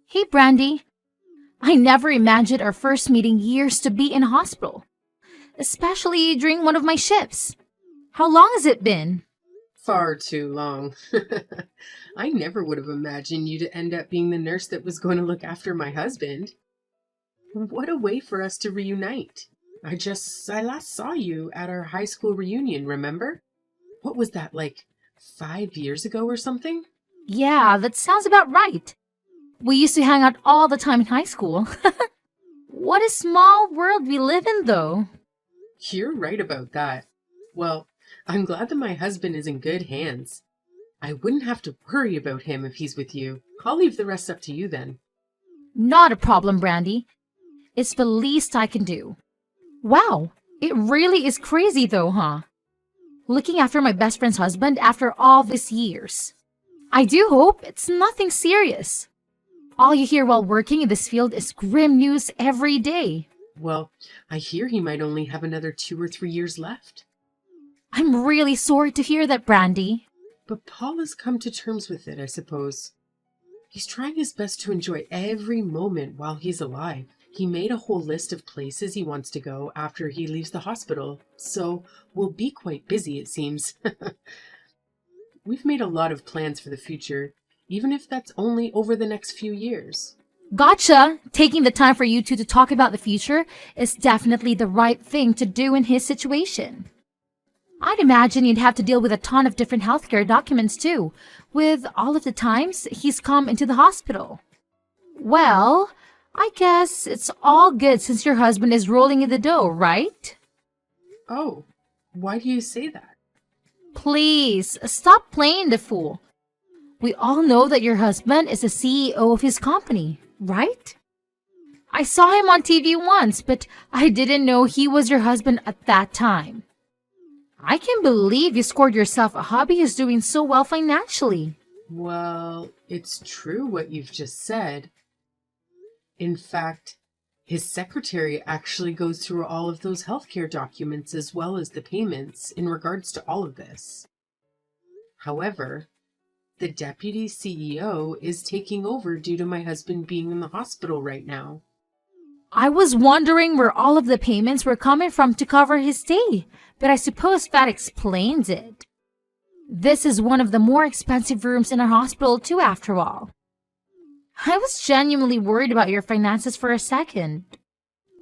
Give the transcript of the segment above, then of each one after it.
Hey, Brandy. I never imagined our first meeting years to be in hospital, especially during one of my shifts. How long has it been? Far too long. I never would have imagined you to end up being the nurse that was going to look after my husband. What a way for us to reunite. I last saw you at our high school reunion, remember? What was that, like 5 years ago or something? Yeah, that sounds about right. We used to hang out all the time in high school. What a small world we live in, though. You're right about that. Well, I'm glad that my husband is in good hands. I wouldn't have to worry about him if he's with you. I'll leave the rest up to you then. Not a problem, Brandy. It's the least I can do. Wow, it really is crazy, though, huh? Looking after my best friend's husband after all these years. I do hope it's nothing serious. All you hear while working in this field is grim news every day. Well, I hear he might only have another 2 or 3 years left. I'm really sorry to hear that, Brandy. But Paul has come to terms with it, I suppose. He's trying his best to enjoy every moment while he's alive. He made a whole list of places he wants to go after he leaves the hospital, so we'll be quite busy, it seems. We've made a lot of plans for the future, even if that's only over the next few years. Gotcha! Taking the time for you two to talk about the future is definitely the right thing to do in his situation. I'd imagine you'd have to deal with a ton of different healthcare documents too, with all of the times he's come into the hospital. Well, I guess it's all good since your husband is rolling in the dough, right? Oh, why do you say that? Please, stop playing the fool. We all know that your husband is the CEO of his company, right? I saw him on TV once, but I didn't know he was your husband at that time. I can't believe you scored yourself a hobby who's doing so well financially. Well, it's true what you've just said. In fact, his secretary actually goes through all of those healthcare documents as well as the payments in regards to all of this. However, the deputy CEO is taking over due to my husband being in the hospital right now. I was wondering where all of the payments were coming from to cover his stay, but I suppose that explains it. This is one of the more expensive rooms in our hospital too, after all. I was genuinely worried about your finances for a second.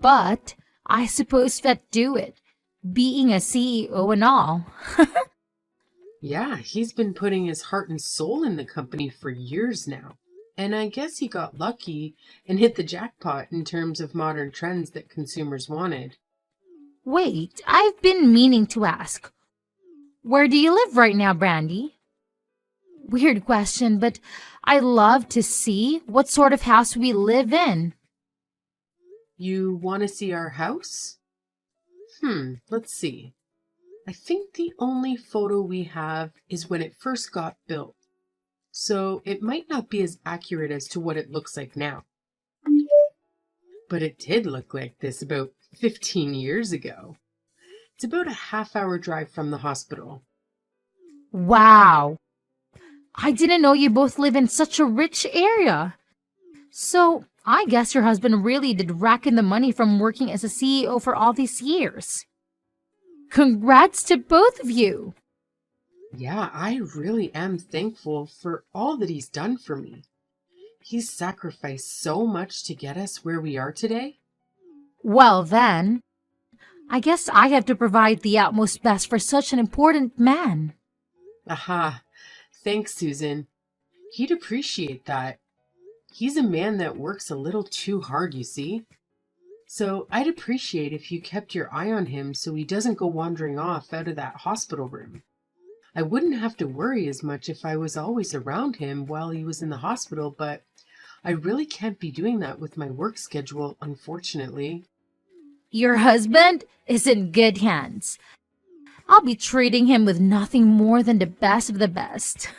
But I suppose that do it, being a CEO and all. Yeah, he's been putting his heart and soul in the company for years now. And I guess he got lucky and hit the jackpot in terms of modern trends that consumers wanted. Wait, I've been meaning to ask. Where do you live right now, Brandy? Weird question, but I love to see what sort of house we live in. You want to see our house? Let's see. I think the only photo we have is when it first got built, so it might not be as accurate as to what it looks like now. But it did look like this about 15 years ago. It's about a half-hour drive from the hospital. Wow, I didn't know you both live in such a rich area. So, I guess your husband really did rack in the money from working as a CEO for all these years. Congrats to both of you. Yeah, I really am thankful for all that he's done for me. He's sacrificed so much to get us where we are today. Well then, I guess I have to provide the utmost best for such an important man. Aha, thanks, Susan. He'd appreciate that. He's a man that works a little too hard, you see. So I'd appreciate if you kept your eye on him so he doesn't go wandering off out of that hospital room. I wouldn't have to worry as much if I was always around him while he was in the hospital, but I really can't be doing that with my work schedule, unfortunately. Your husband is in good hands. I'll be treating him with nothing more than the best of the best.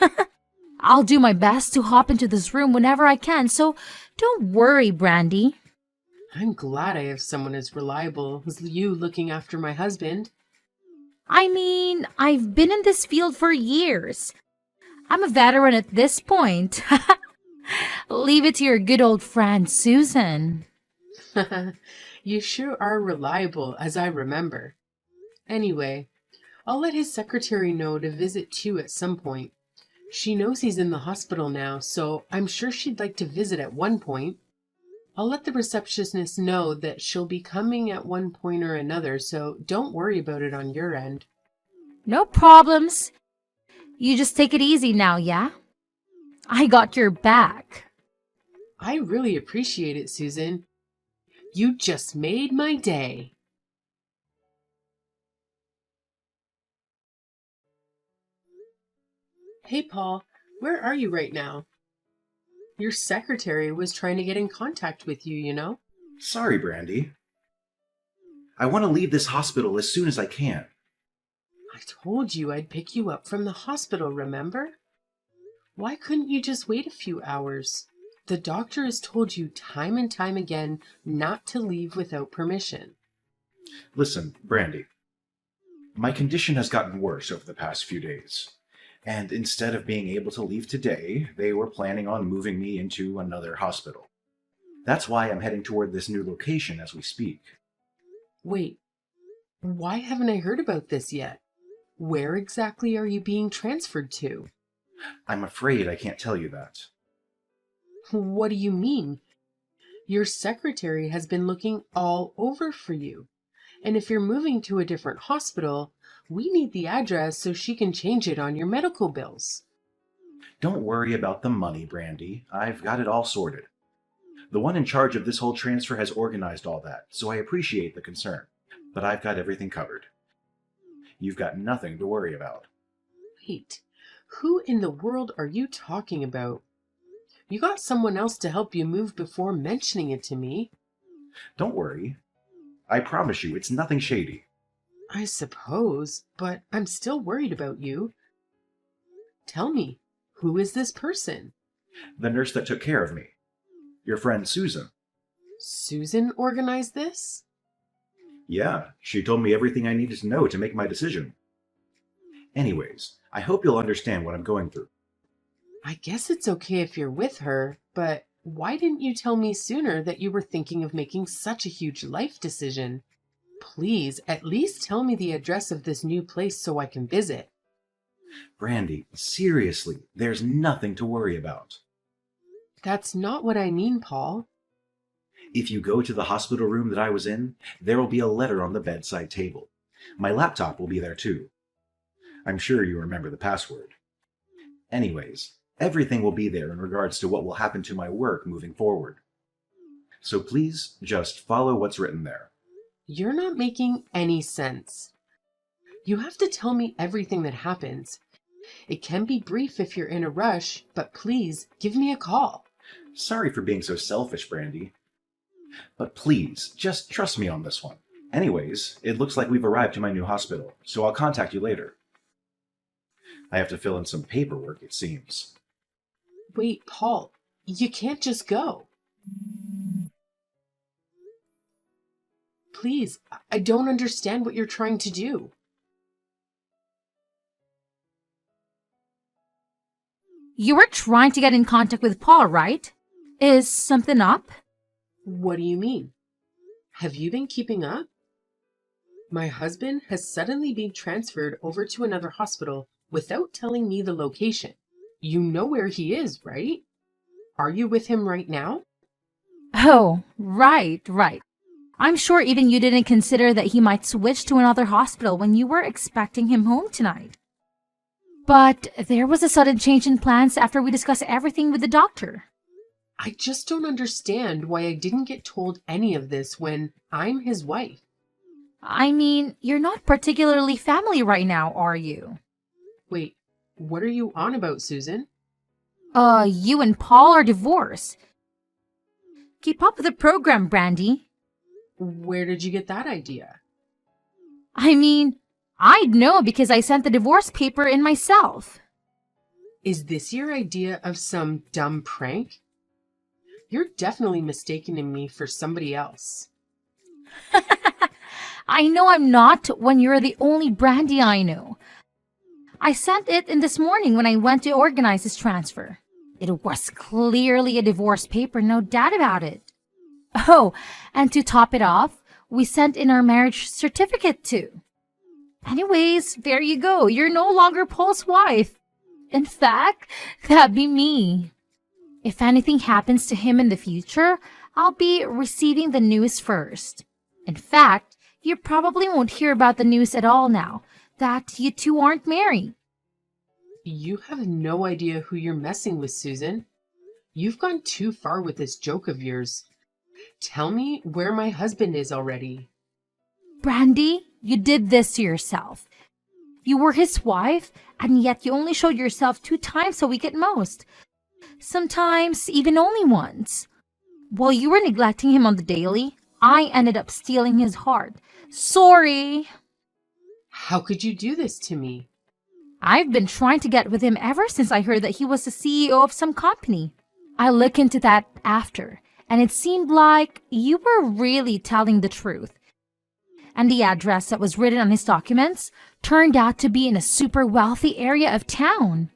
I'll do my best to hop into this room whenever I can, so don't worry, Brandy. I'm glad I have someone as reliable as you looking after my husband. I mean, I've been in this field for years. I'm a veteran at this point. Leave it to your good old friend, Susan. You sure are reliable, as I remember. Anyway, I'll let his secretary know to visit too at some point. She knows he's in the hospital now, so I'm sure she'd like to visit at one point. I'll let the receptionist know that she'll be coming at one point or another, so don't worry about it on your end. No problems. You just take it easy now, yeah? I got your back. I really appreciate it, Susan. You just made my day. Hey, Paul, where are you right now? Your secretary was trying to get in contact with you, you know? Sorry, Brandy. I want to leave this hospital as soon as I can. I told you I'd pick you up from the hospital, remember? Why couldn't you just wait a few hours? The doctor has told you time and time again not to leave without permission. Listen, Brandy. My condition has gotten worse over the past few days. And instead of being able to leave today, they were planning on moving me into another hospital. That's why I'm heading toward this new location as we speak. Wait, why haven't I heard about this yet? Where exactly are you being transferred to? I'm afraid I can't tell you that. What do you mean? Your secretary has been looking all over for you. And if you're moving to a different hospital, we need the address so she can change it on your medical bills. Don't worry about the money, Brandy. I've got it all sorted. The one in charge of this whole transfer has organized all that, so I appreciate the concern. But I've got everything covered. You've got nothing to worry about. Wait, who in the world are you talking about? You got someone else to help you move before mentioning it to me. Don't worry. I promise you, it's nothing shady. I suppose, but I'm still worried about you. Tell me, who is this person? The nurse that took care of me. Your friend Susan. Susan organized this? Yeah, she told me everything I needed to know to make my decision. Anyways, I hope you'll understand what I'm going through. I guess it's okay if you're with her, but why didn't you tell me sooner that you were thinking of making such a huge life decision? Please, at least tell me the address of this new place so I can visit. Brandy, seriously, there's nothing to worry about. That's not what I mean, Paul. If you go to the hospital room that I was in, there will be a letter on the bedside table. My laptop will be there too. I'm sure you remember the password. Anyways, everything will be there in regards to what will happen to my work moving forward. So please, just follow what's written there. You're not making any sense. You have to tell me everything that happens. It can be brief if you're in a rush, but please give me a call. Sorry for being so selfish, Brandy. But please, just trust me on this one. Anyways, it looks like we've arrived to my new hospital, so I'll contact you later. I have to fill in some paperwork, it seems. Wait, Paul, you can't just go. Please, I don't understand what you're trying to do. You were trying to get in contact with Paul, right? Is something up? What do you mean? Have you been keeping up? My husband has suddenly been transferred over to another hospital without telling me the location. You know where he is, right? Are you with him right now? Oh, right. I'm sure even you didn't consider that he might switch to another hospital when you were expecting him home tonight. But there was a sudden change in plans after we discussed everything with the doctor. I just don't understand why I didn't get told any of this when I'm his wife. I mean, you're not particularly family right now, are you? Wait, what are you on about, Susan? You and Paul are divorced. Keep up with the program, Brandy. Where did you get that idea? I mean, I'd know because I sent the divorce paper in myself. Is this your idea of some dumb prank? You're definitely mistaking me for somebody else. I know I'm not when you're the only Brandy I know. I sent it in this morning when I went to organize his transfer. It was clearly a divorce paper, no doubt about it. Oh, and to top it off, we sent in our marriage certificate too. Anyways, there you go. You're no longer Paul's wife. In fact, that'd be me. If anything happens to him in the future, I'll be receiving the news first. In fact, you probably won't hear about the news at all now that you two aren't married. You have no idea who you're messing with, Susan. You've gone too far with this joke of yours. Tell me where my husband is already. Brandy, you did this to yourself. You were his wife, and yet you only showed yourself 2 times a week at most. Sometimes even only once. While you were neglecting him on the daily, I ended up stealing his heart. Sorry. How could you do this to me? I've been trying to get with him ever since I heard that he was the CEO of some company. I looked into that after, and it seemed like you were really telling the truth. And the address that was written on his documents turned out to be in a super wealthy area of town.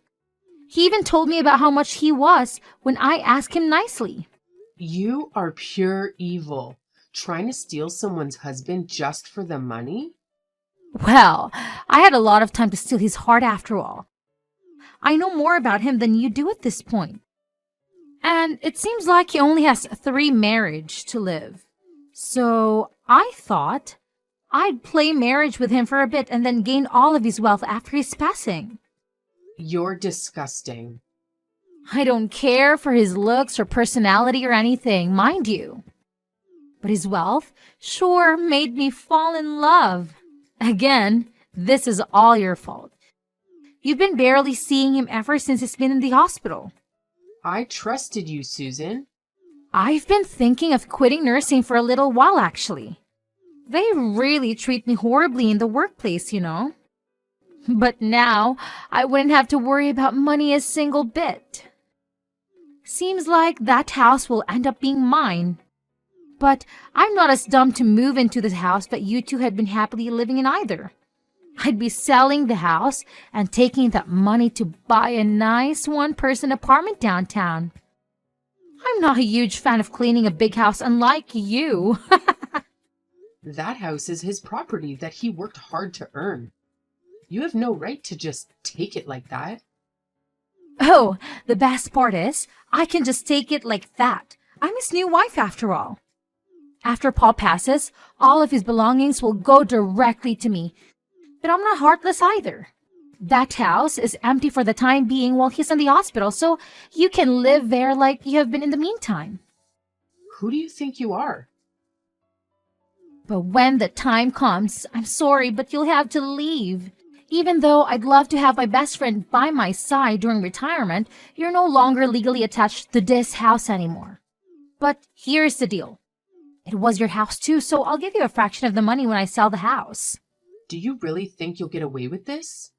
He even told me about how much he was when I asked him nicely. You are pure evil, trying to steal someone's husband just for the money? Well, I had a lot of time to steal his heart after all. I know more about him than you do at this point. And it seems like he only has 3 marriages to live. So I thought I'd play marriage with him for a bit and then gain all of his wealth after his passing. You're disgusting. I don't care for his looks or personality or anything, mind you. But his wealth sure made me fall in love. Again, this is all your fault. You've been barely seeing him ever since he's been in the hospital. I trusted you, Susan. I've been thinking of quitting nursing for a little while, actually. They really treat me horribly in the workplace, you know. But now, I wouldn't have to worry about money a single bit. Seems like that house will end up being mine. But I'm not as dumb to move into the house that you two had been happily living in either. I'd be selling the house and taking that money to buy a nice one-person apartment downtown. I'm not a huge fan of cleaning a big house, unlike you. That house is his property that he worked hard to earn. You have no right to just take it like that. Oh, the best part is, I can just take it like that. I'm his new wife after all. After Paul passes, all of his belongings will go directly to me. But I'm not heartless either. That house is empty for the time being while he's in the hospital, so you can live there like you have been in the meantime. Who do you think you are? But when the time comes, I'm sorry, but you'll have to leave. Even though I'd love to have my best friend by my side during retirement, you're no longer legally attached to this house anymore. But here's the deal. It was your house too, so I'll give you a fraction of the money when I sell the house. Do you really think you'll get away with this?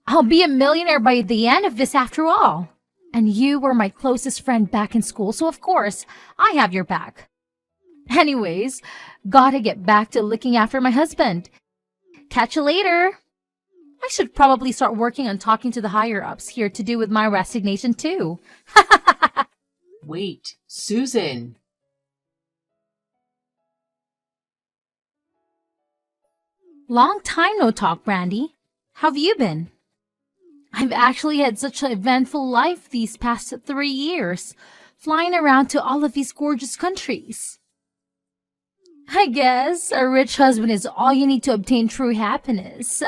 I'll be a millionaire by the end of this after all. And you were my closest friend back in school, so of course, I have your back. Anyways, gotta get back to looking after my husband. Catch you later. I should probably start working on talking to the higher-ups here to do with my resignation too. Wait, Susan! Long time no talk, Brandy. How've you been? I've actually had such an eventful life these past 3 years, flying around to all of these gorgeous countries. I guess a rich husband is all you need to obtain true happiness.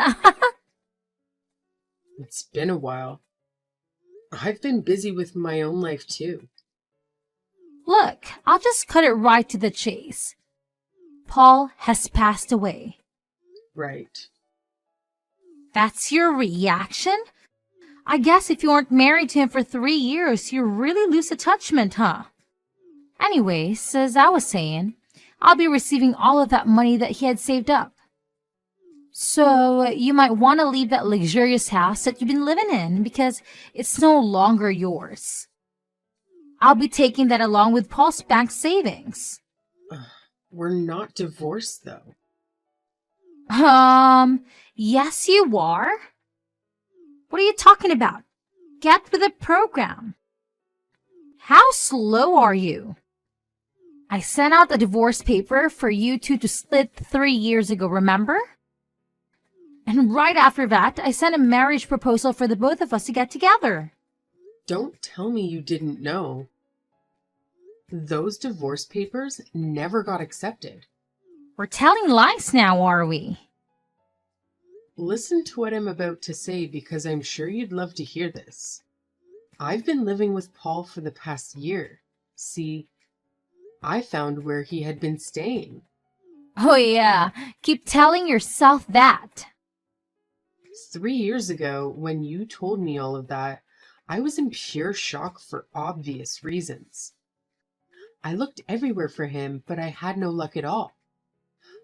It's been a while. I've been busy with my own life too. Look, I'll just cut it right to the chase. Paul has passed away. Right. That's your reaction? I guess if you weren't married to him for 3 years, you really lose attachment, huh? Anyways, as I was saying, I'll be receiving all of that money that he had saved up. So you might want to leave that luxurious house that you've been living in because it's no longer yours. I'll be taking that along with Paul's bank savings. We're not divorced, though. Yes you are. What are you talking about? Get with the program. How slow are you? I sent out the divorce paper for you two to split 3 years ago, remember? And right after that, I sent a marriage proposal for the both of us to get together. Don't tell me you didn't know. Those divorce papers never got accepted. We're telling lies now, are we? Listen to what I'm about to say because I'm sure you'd love to hear this. I've been living with Paul for the past year. See, I found where he had been staying. Oh yeah, keep telling yourself that. 3 years ago, when you told me all of that, I was in pure shock for obvious reasons. I looked everywhere for him, but I had no luck at all.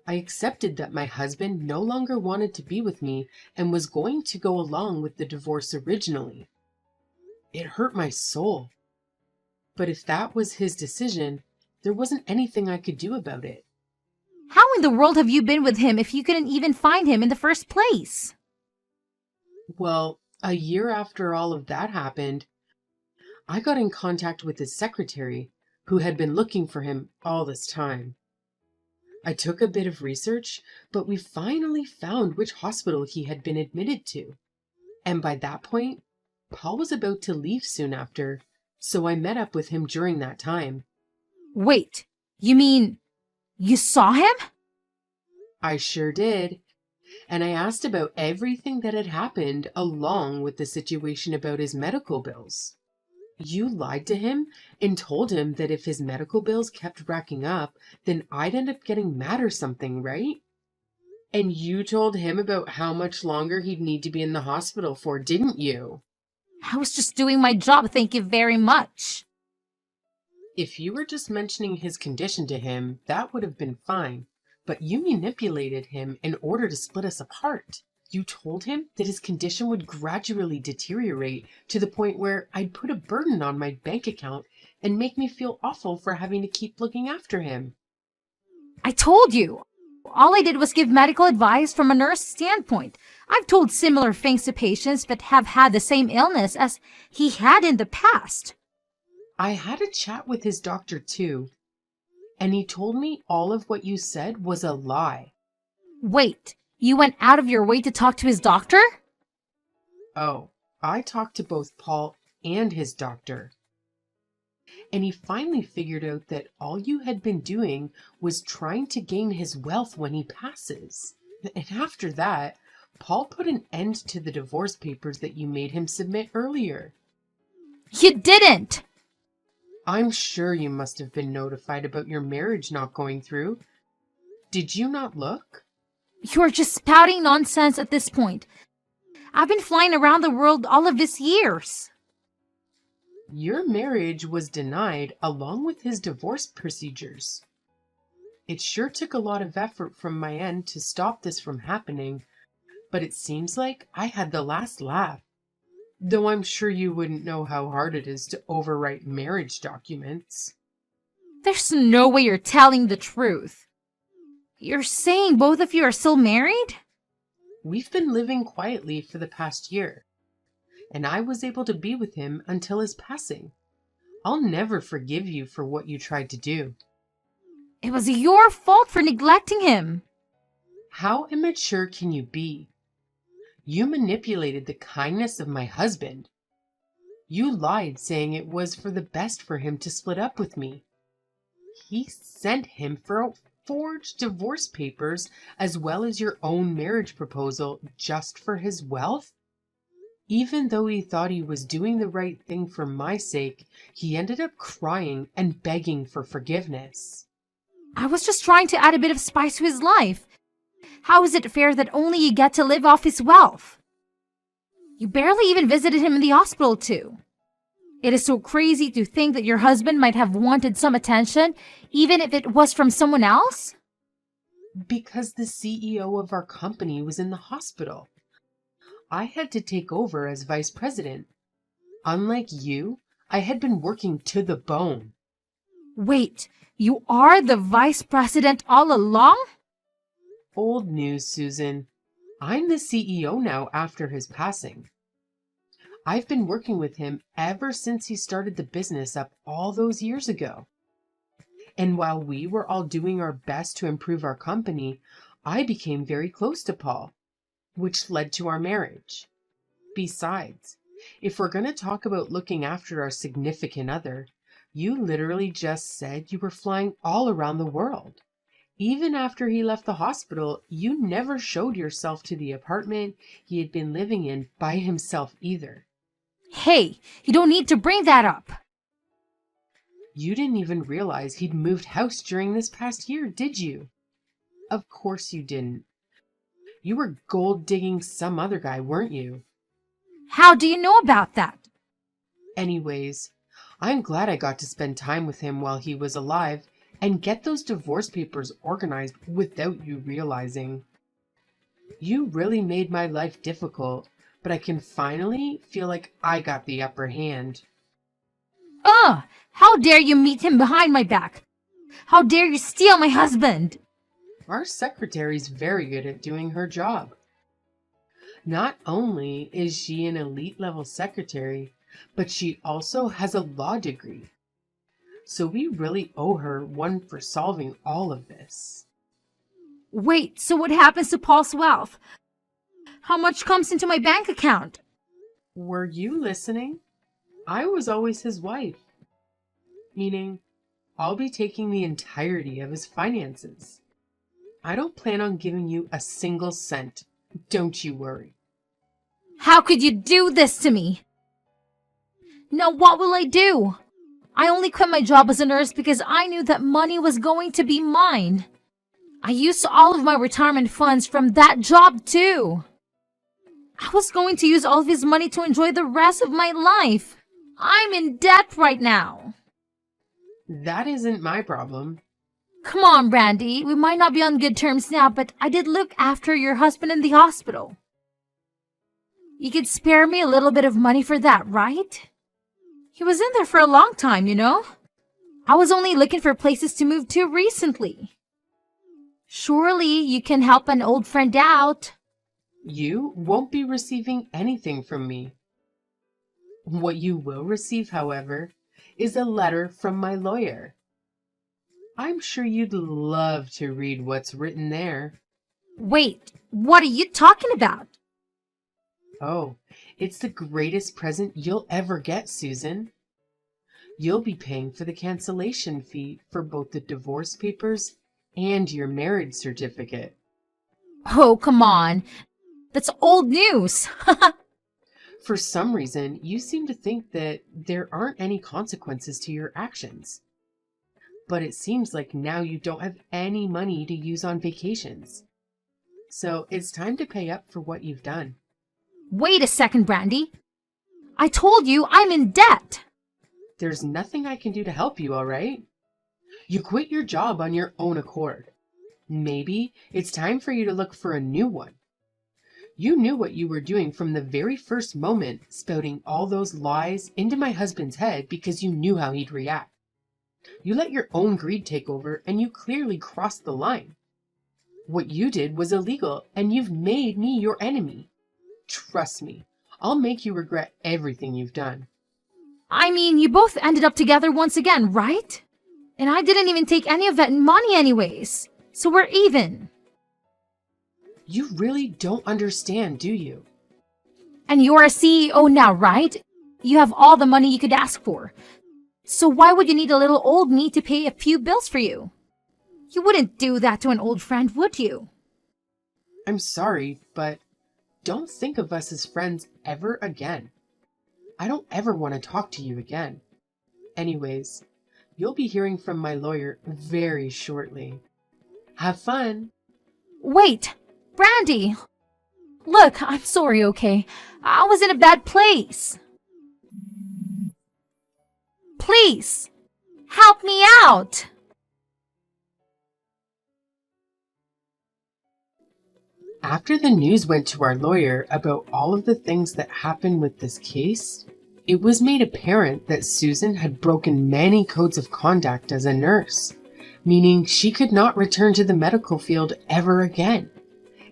I accepted that my husband no longer wanted to be with me and was going to go along with the divorce originally. It hurt my soul. But if that was his decision, there wasn't anything I could do about it. How in the world have you been with him if you couldn't even find him in the first place? Well, a year after all of that happened, I got in contact with his secretary, who had been looking for him all this time. I took a bit of research, but we finally found which hospital he had been admitted to. And by that point, Paul was about to leave soon after, so I met up with him during that time. Wait, you mean you saw him? I sure did. And I asked about everything that had happened along with the situation about his medical bills. You lied to him and told him that if his medical bills kept racking up, then I'd end up getting mad or something, right? And you told him about how much longer he'd need to be in the hospital for, didn't you? I was just doing my job, thank you very much. If you were just mentioning his condition to him, that would have been fine. But you manipulated him in order to split us apart. You told him that his condition would gradually deteriorate to the point where I'd put a burden on my bank account and make me feel awful for having to keep looking after him. I told you. All I did was give medical advice from a nurse standpoint. I've told similar things to patients that have had the same illness as he had in the past. I had a chat with his doctor too, and he told me all of what you said was a lie. Wait, you went out of your way to talk to his doctor? Oh, I talked to both Paul and his doctor. And he finally figured out that all you had been doing was trying to gain his wealth when he passes. And after that, Paul put an end to the divorce papers that you made him submit earlier. You didn't! I'm sure you must have been notified about your marriage not going through. Did you not look? You're just spouting nonsense at this point. I've been flying around the world all of these years. Your marriage was denied along with his divorce procedures. It sure took a lot of effort from my end to stop this from happening, but it seems like I had the last laugh. Though I'm sure you wouldn't know how hard it is to overwrite marriage documents. There's no way you're telling the truth. You're saying both of you are still married? We've been living quietly for the past year, and I was able to be with him until his passing. I'll never forgive you for what you tried to do. It was your fault for neglecting him. How immature can you be? You manipulated the kindness of my husband. You lied saying it was for the best for him to split up with me. He sent him for forged divorce papers as well as your own marriage proposal just for his wealth? Even though he thought he was doing the right thing for my sake, he ended up crying and begging for forgiveness. I was just trying to add a bit of spice to his life. How is it fair that only you get to live off his wealth? You barely even visited him in the hospital, too. It is so crazy to think that your husband might have wanted some attention, even if it was from someone else. Because the CEO of our company was in the hospital. I had to take over as vice president. Unlike you, I had been working to the bone. Wait, you are the vice president all along? Old news, Susan. I'm the CEO now after his passing. I've been working with him ever since he started the business up all those years ago. And while we were all doing our best to improve our company, I became very close to Paul, which led to our marriage. Besides, if we're going to talk about looking after our significant other, you literally just said you were flying all around the world. Even after he left the hospital, you never showed yourself to the apartment he had been living in by himself either. Hey, you don't need to bring that up. You didn't even realize he'd moved house during this past year, did you? Of course you didn't. You were gold digging some other guy, weren't you? How do you know about that? Anyways, I'm glad I got to spend time with him while he was alive and get those divorce papers organized without you realizing. You really made my life difficult, but I can finally feel like I got the upper hand. How dare you meet him behind my back? How dare you steal my husband? Our secretary's very good at doing her job. Not only is she an elite level secretary, but she also has a law degree. So we really owe her one for solving all of this. Wait, so what happens to Paul's wealth? How much comes into my bank account? Were you listening? I was always his wife. Meaning, I'll be taking the entirety of his finances. I don't plan on giving you a single cent. Don't you worry. How could you do this to me? Now what will I do? I only quit my job as a nurse because I knew that money was going to be mine. I used all of my retirement funds from that job too. I was going to use all of his money to enjoy the rest of my life. I'm in debt right now. That isn't my problem. Come on, Brandy. We might not be on good terms now, but I did look after your husband in the hospital. You could spare me a little bit of money for that, right? He was in there for a long time, you know? I was only looking for places to move to recently. Surely you can help an old friend out. You won't be receiving anything from me. What you will receive, however, is a letter from my lawyer. I'm sure you'd love to read what's written there. Wait, what are you talking about? Oh, it's the greatest present you'll ever get, Susan. You'll be paying for the cancellation fee for both the divorce papers and your marriage certificate. Oh, come on. That's old news. For some reason, you seem to think that there aren't any consequences to your actions. But it seems like now you don't have any money to use on vacations. So it's time to pay up for what you've done. Wait a second, Brandy. I told you I'm in debt. There's nothing I can do to help you, all right? You quit your job on your own accord. Maybe it's time for you to look for a new one. You knew what you were doing from the very first moment, spouting all those lies into my husband's head because you knew how he'd react. You let your own greed take over, and you clearly crossed the line. What you did was illegal, and you've made me your enemy. Trust me, I'll make you regret everything you've done. I mean, you both ended up together once again, right? And I didn't even take any of that money anyways. So we're even. You really don't understand, do you? And you're a CEO now, right? You have all the money you could ask for. So why would you need a little old me to pay a few bills for you? You wouldn't do that to an old friend, would you? I'm sorry, but don't think of us as friends ever again. I don't ever want to talk to you again. Anyways, you'll be hearing from my lawyer very shortly. Have fun. Wait, Brandy! Look, I'm sorry, okay? I was in a bad place. Please, help me out! After the news went to our lawyer about all of the things that happened with this case, it was made apparent that Susan had broken many codes of conduct as a nurse, meaning she could not return to the medical field ever again.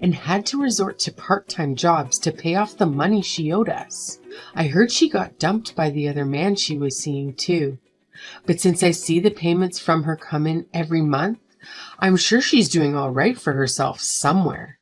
and had to resort to part-time jobs to pay off the money she owed us. I heard she got dumped by the other man she was seeing too. But since I see the payments from her come in every month, I'm sure she's doing all right for herself somewhere.